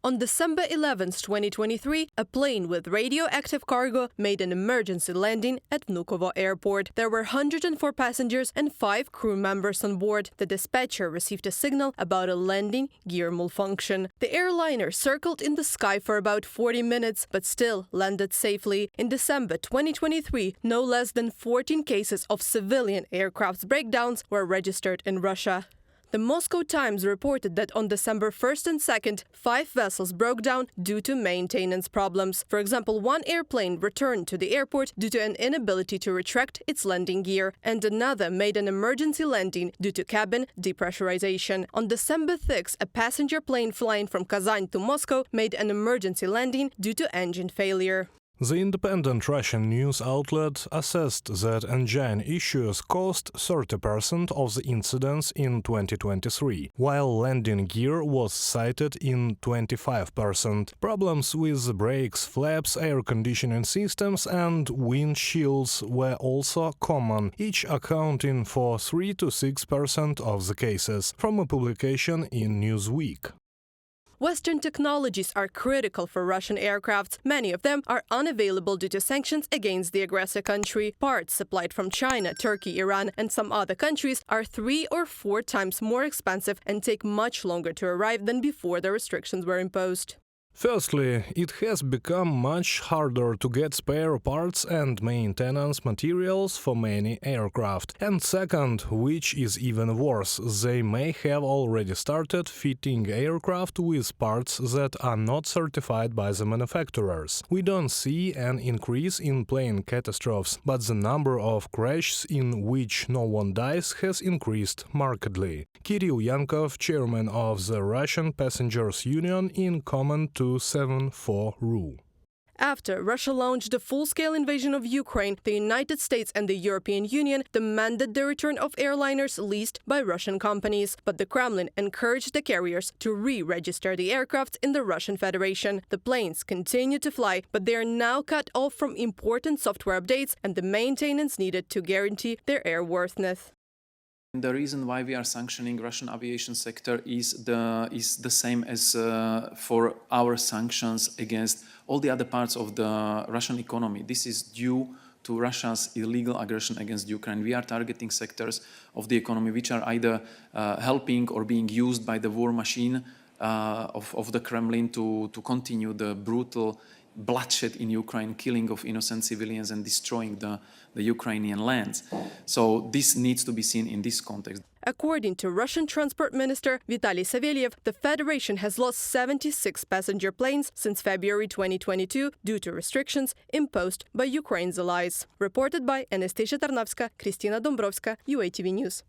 On December 11, 2023, a plane with radioactive cargo made an emergency landing at Vnukovo airport. There were 104 passengers and 5 crew members on board. The dispatcher received a signal about a landing gear malfunction. The airliner circled in the sky for about 40 minutes, but still landed safely. In December 2023, no less than 14 cases of civilian aircraft breakdowns were registered in Russia. The Moscow Times reported that on December 1st and 2nd, 5 vessels broke down due to maintenance problems. For example, one airplane returned to the airport due to an inability to retract its landing gear, and another made an emergency landing due to cabin depressurization. On December 6th, a passenger plane flying from Kazan to Moscow made an emergency landing due to engine failure. The independent Russian news outlet assessed that engine issues caused 30% of the incidents in 2023, while landing gear was cited in 25%. Problems with the brakes, flaps, air conditioning systems and windshields were also common, each accounting for 3 to 6% of the cases, from a publication in Newsweek. Western technologies are critical for Russian aircraft. Many of them are unavailable due to sanctions against the aggressor country. Parts supplied from China, Turkey, Iran and some other countries are 3 or 4 times more expensive and take much longer to arrive than before the restrictions were imposed. Firstly, it has become much harder to get spare parts and maintenance materials for many aircraft. And second, which is even worse, they may have already started fitting aircraft with parts that are not certified by the manufacturers. We don't see an increase in plane catastrophes, but the number of crashes in which no one dies has increased markedly. Kirill Yankov, chairman of the Russian Passengers Union, in comment to 7-4-RU. After Russia launched a full-scale invasion of Ukraine, the United States and the European Union demanded the return of airliners leased by Russian companies. But the Kremlin encouraged the carriers to re-register the aircraft in the Russian Federation. The planes continue to fly, but they are now cut off from important software updates and the maintenance needed to guarantee their airworthiness. The reason why we are sanctioning Russian aviation sector is the same as for our sanctions against all the other parts of the Russian economy. This is due to Russia's illegal aggression against Ukraine. We are targeting sectors of the economy which are either helping or being used by the war machine of the Kremlin to continue the brutal bloodshed in Ukraine, killing of innocent civilians and destroying the Ukrainian lands. So this needs to be seen in this context. According to Russian Transport Minister Vitaly Savelyev, the Federation has lost 76 passenger planes since February 2022 due to restrictions imposed by Ukraine's allies. Reported by Anastasia Tarnavska, Kristina Dombrovska, UATV News.